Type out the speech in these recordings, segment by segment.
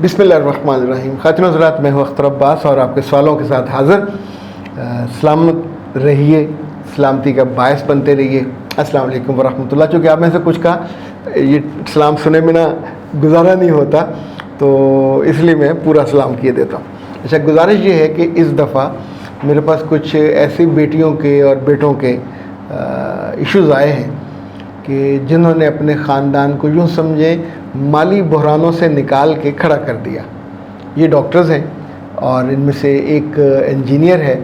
बिस्मिल्लाहिर्रहमानिर्रहीम। ख़ातिन हज़रात, मैं हूँ अख्तर अब्बास और आपके सवालों के साथ हाज़िर। सलामत रहिए, सलामती का बायस बनते रहिए। अस्सलाम वालेकुम वरहमतुल्लाह। चूँकि आप में से कुछ का ये सलाम सुने बिना गुजारा नहीं होता, तो इसलिए मैं पूरा सलाम किए देता हूँ। अच्छा, गुजारिश ये है कि इस दफ़ा मेरे पास कुछ ऐसी बेटियों के और बेटों के इश्यूज़ आए हैं कि जिन्होंने अपने ख़ानदान को यूँ समझे माली बहरानों से निकाल के खड़ा कर दिया। ये डॉक्टर्स हैं और इनमें से एक इंजीनियर है,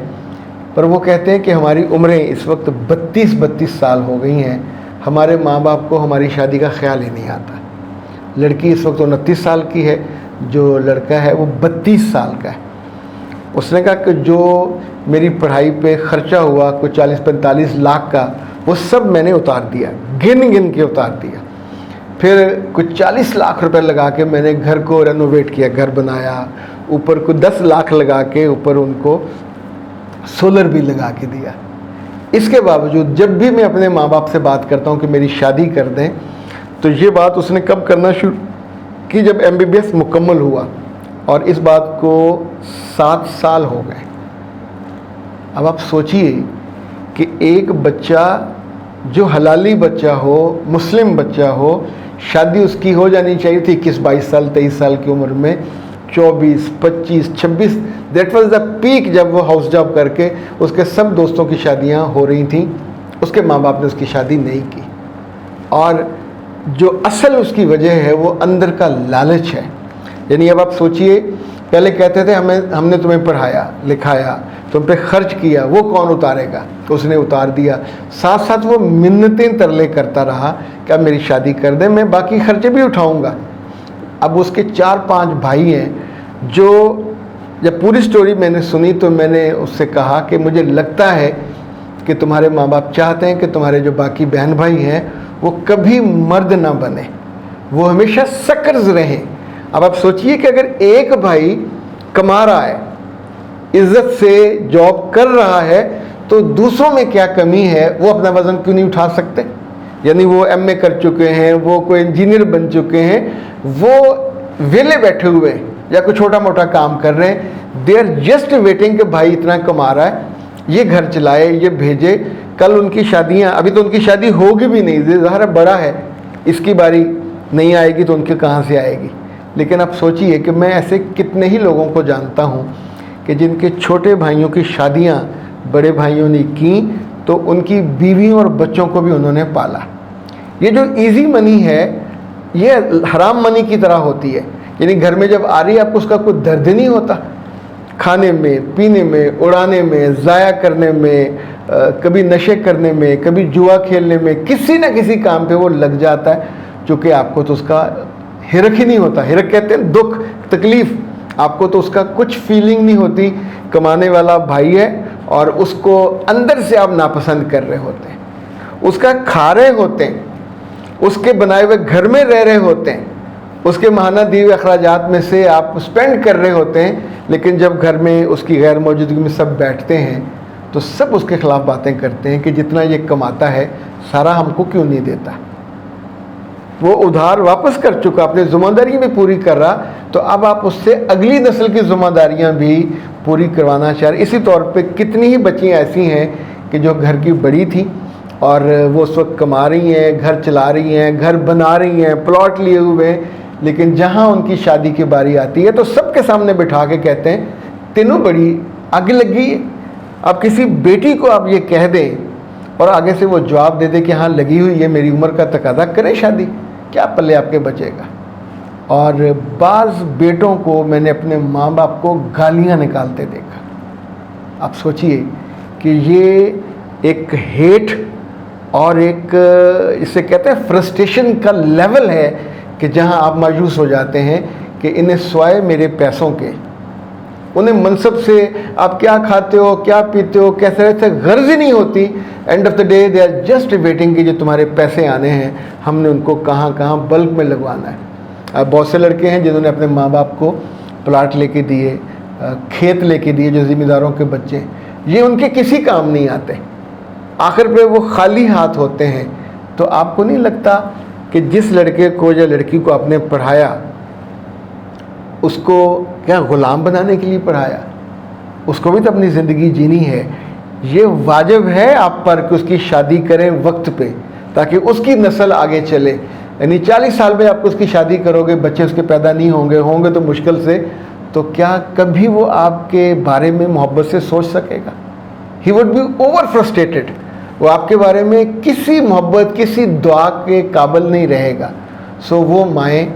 पर वो कहते हैं कि हमारी उम्रें इस वक्त 32 साल हो गई हैं, हमारे माँ बाप को हमारी शादी का ख्याल ही नहीं आता। लड़की इस वक्त 29 साल की है, जो लड़का है वो 32 साल का है। उसने कहा कि जो मेरी पढ़ाई पे ख़र्चा हुआ कुछ 40-45 लाख का, वो सब मैंने उतार दिया, गिन गिन के उतार दिया। फिर कुछ 40 लाख रुपए लगा के मैंने घर को रेनोवेट किया, घर बनाया, ऊपर कुछ 10 लाख लगा के ऊपर उनको सोलर भी लगा के दिया। इसके बावजूद जब भी मैं अपने माँ बाप से बात करता हूँ कि मेरी शादी कर दें, तो ये बात उसने कब करना शुरू की, जब MBBS मुकम्मल हुआ, और इस बात को 7 साल हो गए। अब आप सोचिए कि एक बच्चा जो हलाली बच्चा हो, मुस्लिम बच्चा हो, शादी उसकी हो जानी चाहिए थी 21-22 साल 23 साल की उम्र में, 24, 25, 26, दैट वाज द पीक जब वो हाउस जॉब करके उसके सब दोस्तों की शादियां हो रही थीं। उसके माँ बाप ने उसकी शादी नहीं की, और जो असल उसकी वजह है वो अंदर का लालच है। यानी अब आप सोचिए, पहले कहते थे हमने तुम्हें पढ़ाया लिखाया, तुम पे खर्च किया, वो कौन उतारेगा, तो उसने उतार दिया। साथ साथ वो मिन्नतें तरले करता रहा कि अब मेरी शादी कर दे, मैं बाकी खर्चे भी उठाऊंगा। अब उसके 4-5 भाई हैं, जो जब पूरी स्टोरी मैंने सुनी तो मैंने उससे कहा कि मुझे लगता है कि तुम्हारे माँ बाप चाहते हैं कि तुम्हारे जो बाकी बहन भाई हैं वो कभी मर्द ना बने, वो हमेशा सकर्ज रहें। अब आप सोचिए कि अगर एक भाई कमा रहा है, इज्जत से जॉब कर रहा है, तो दूसरों में क्या कमी है, वो अपना वज़न क्यों नहीं उठा सकते। यानी वो MA कर चुके हैं, वो कोई इंजीनियर बन चुके हैं, वो वेले बैठे हुए या कोई छोटा मोटा काम कर रहे हैं, दे आर जस्ट वेटिंग कि भाई इतना कमा रहा है, ये घर चलाए, ये भेजे, कल उनकी शादियाँ, अभी तो उनकी शादी होगी भी नहीं, ज़ाहिर बड़ा है, इसकी बारी नहीं आएगी तो उनकी कहाँ से आएगी। लेकिन आप सोचिए कि मैं ऐसे कितने ही लोगों को जानता हूँ कि जिनके छोटे भाइयों की शादियाँ बड़े भाइयों ने की, तो उनकी बीवियों और बच्चों को भी उन्होंने पाला। ये जो इजी मनी है, ये हराम मनी की तरह होती है। यानी घर में जब आ रही है, आपको उसका कोई दर्द नहीं होता, खाने में, पीने में, उड़ाने में, ज़ाया करने में, कभी नशे करने में, कभी जुआ खेलने में, किसी न किसी काम पे वो लग जाता है, चूँकि आपको तो उसका हिरक ही नहीं होता। हिरक कहते हैं दुख, तकलीफ़, आपको तो उसका कुछ फीलिंग नहीं होती। कमाने वाला भाई है और उसको अंदर से आप नापसंद कर रहे होते हैं, उसका खा रहे होते हैं, उसके बनाए हुए घर में रह रहे होते हैं, उसके माहाना दिए हुए अखराजात में से आप स्पेंड कर रहे होते हैं, लेकिन जब घर में उसकी गैर मौजूदगी में सब बैठते हैं तो सब उसके ख़िलाफ़ बातें करते हैं कि जितना ये कमाता है सारा हमको क्यों नहीं देता। वो उधार वापस कर चुका, अपनी ज़िम्मेदारी भी पूरी कर रहा, तो अब आप उससे अगली नस्ल की ज़िम्मेदारियाँ भी पूरी करवाना चाह रहे। इसी तौर पे कितनी ही बच्चियाँ ऐसी हैं कि जो घर की बड़ी थी और वो उस वक्त कमा रही हैं, घर चला रही हैं, घर बना रही हैं, प्लॉट लिए हुए हैं, लेकिन जहाँ उनकी शादी की बारी आती है तो सबके सामने बिठा के कहते हैं तीनों बड़ी आगे लगी है। अब किसी बेटी को आप ये कह दें और आगे से वो जवाब दे दे कि हाँ लगी हुई है, मेरी उम्र का तकादा करें शादी, क्या पल्ले आपके बचेगा। और बाज़ बेटों को मैंने अपने माँ बाप को गालियाँ निकालते देखा। आप सोचिए कि ये एक हेट और एक इसे कहते हैं फ्रस्ट्रेशन का लेवल है कि जहाँ आप मायूस हो जाते हैं कि इन्हें स्वाय मेरे पैसों के, उन्हें मनसब से आप क्या खाते हो, क्या पीते हो, कैसे रहते, गर्ज ही नहीं होती। End of the day they are just waiting कि जो तुम्हारे पैसे आने हैं हमने उनको कहाँ कहाँ बल्क में लगवाना है। अब बहुत से लड़के हैं जिन्होंने अपने माँ बाप को प्लाट लेके दिए, खेत लेके दिए, जो ज़िम्मेदारों के बच्चे, ये उनके किसी काम नहीं आते, आखिर पे वो खाली हाथ होते हैं। तो आपको नहीं लगता कि जिस लड़के को या लड़की को आपने पढ़ाया उसको क्या ग़ुलाम बनाने के लिए पढ़ाया? उसको भी तो अपनी ज़िंदगी जीनी है। ये वाजिब है आप पर कि उसकी शादी करें वक्त पे, ताकि उसकी नस्ल आगे चले। यानी 40 साल में आप उसकी शादी करोगे, बच्चे उसके पैदा नहीं होंगे तो मुश्किल से, तो क्या कभी वो आपके बारे में मोहब्बत से सोच सकेगा? He would be over frustrated. वो आपके बारे में किसी मोहब्बत, किसी दुआ के काबिल नहीं रहेगा। सो वो माएँ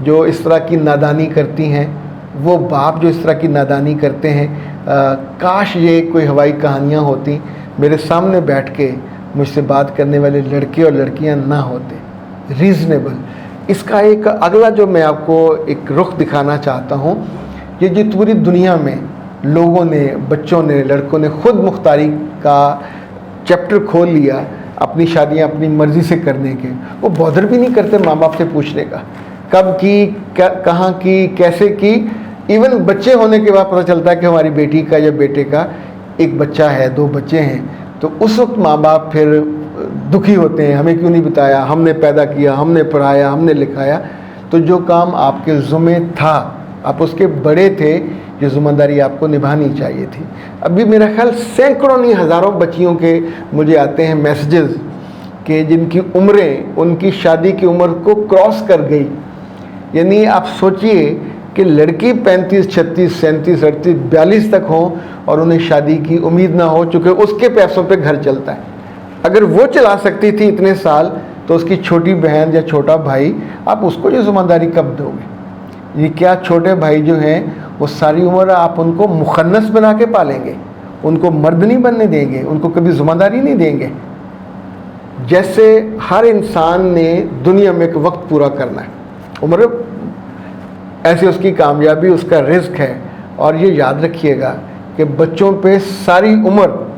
जो इस तरह की नादानी करती हैं, वो बाप जो इस तरह की नादानी करते हैं, काश ये कोई हवाई कहानियाँ होती, मेरे सामने बैठ के मुझसे बात करने वाले लड़के और लड़कियाँ ना होते, रीज़नेबल। इसका एक अगला जो मैं आपको एक रुख दिखाना चाहता हूँ, ये जो पूरी दुनिया में लोगों ने, बच्चों ने, लड़कों ने खुद मुख्तारी का चैप्टर खोल लिया अपनी शादियाँ अपनी मर्ज़ी से करने के। वो बॉदर भी नहीं करते माँ बाप से पूछने का, कब की, कहाँ की, कैसे की। इवन बच्चे होने के बाद पता चलता है कि हमारी बेटी का या बेटे का एक बच्चा है, 2 बच्चे हैं, तो उस वक्त माँ बाप फिर दुखी होते हैं, हमें क्यों नहीं बताया, हमने पैदा किया, हमने पढ़ाया, हमने लिखाया। तो जो काम आपके ज़िम्मे था, आप उसके बड़े थे, ये ज़िम्मेदारी आपको निभानी चाहिए थी। अभी मेरा ख्याल सैकड़ों नहीं हज़ारों बच्चियों के मुझे आते हैं मैसेजेस कि जिनकी उम्रें उनकी शादी की उम्र को क्रॉस कर गई। यानी आप सोचिए कि लड़की 35, 36, 37, 38, 42 तक हों और उन्हें शादी की उम्मीद ना हो, चूँकि उसके पैसों पे घर चलता है। अगर वो चला सकती थी इतने साल, तो उसकी छोटी बहन या छोटा भाई, आप उसको ये ज़िम्मेदारी कब दोगे? ये क्या छोटे भाई जो हैं वो सारी उम्र आप उनको मुखन्नस बना के पालेंगे, उनको मर्द नहीं बनने देंगे, उनको कभी ज़िम्मेदारी नहीं देंगे। जैसे हर इंसान ने दुनिया में एक वक्त पूरा करना है, उम्र ऐसे उसकी कामयाबी उसका रिस्क है। और ये याद रखिएगा कि बच्चों पे सारी उम्र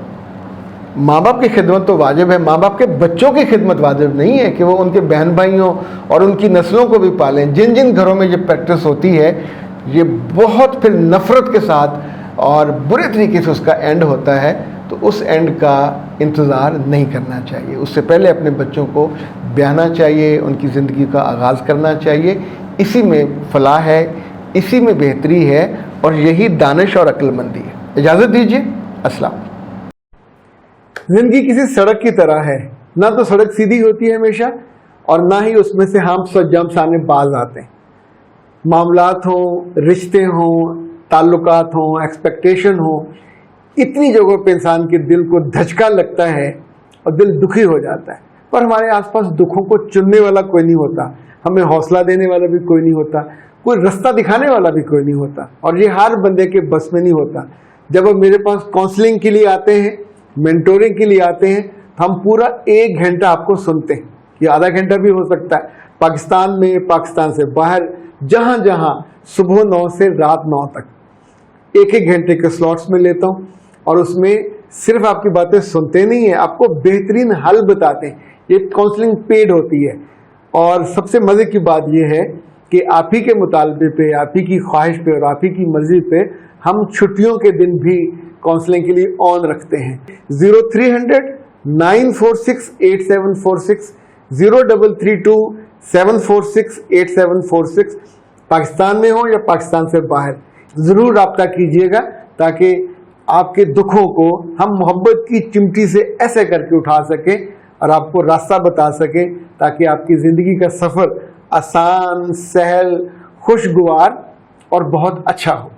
माँ बाप की खिदमत तो वाजिब है, माँ बाप के बच्चों की खिदमत वाजिब नहीं है कि वो उनके बहन भाइयों और उनकी नस्लों को भी पालें। जिन जिन घरों में ये प्रैक्टिस होती है, ये बहुत फिर नफ़रत के साथ और बुरे तरीके से उसका एंड होता है। तो उस एंड का इंतज़ार नहीं करना चाहिए, उससे पहले अपने बच्चों को ब्याहना चाहिए, उनकी ज़िंदगी का आगाज़ करना चाहिए। इसी में फलाह है, इसी में बेहतरी है, और यही दानिश और अक्लमंदी है। इजाज़त दीजिए, अस्सलाम। ज़िंदगी किसी सड़क की तरह है, ना तो सड़क सीधी होती है हमेशा, और ना ही उसमें से हम सज्जम सामने बाज आते हैं। मामलात हों, रिश्ते हों, ताल्लुकात हों, एक्सपेक्टेशन हो, इतनी जगहों पे इंसान के दिल को धचका लगता है और दिल दुखी हो जाता है। पर हमारे आसपास दुखों को चुनने वाला कोई नहीं होता, हमें हौसला देने वाला भी कोई नहीं होता, कोई रास्ता दिखाने वाला भी कोई नहीं होता, और ये हर बंदे के बस में नहीं होता। जब अब मेरे पास काउंसलिंग के लिए आते हैं, मेंटोरिंग के लिए आते हैं, तो हम पूरा 1 घंटा आपको सुनते हैं, ये आधा घंटा भी हो सकता है। पाकिस्तान में, पाकिस्तान से बाहर, जहाँ जहाँ सुबह 9 से रात 9 तक 1-1 घंटे के स्लॉट्स में लेता हूँ, और उसमें सिर्फ आपकी बातें सुनते नहीं है, आपको बेहतरीन हल बताते हैं। ये काउंसलिंग पेड होती है, और सबसे मज़े की बात यह है कि आप ही के मुतालबे पे, आप ही की ख्वाहिश पे और आप ही की मर्जी पे हम छुट्टियों के दिन भी काउंसलिंग के लिए ऑन रखते हैं। 0300 946 8746, 0332 746 8746। पाकिस्तान में हो या पाकिस्तान से बाहर, ज़रूर रब्ता कीजिएगा, ताकि आपके दुखों को हम मोहब्बत की चिमटी से ऐसे करके उठा सकें और आपको रास्ता बता सकें, ताकि आपकी ज़िंदगी का सफ़र आसान, सहल, खुशगवार और बहुत अच्छा हो।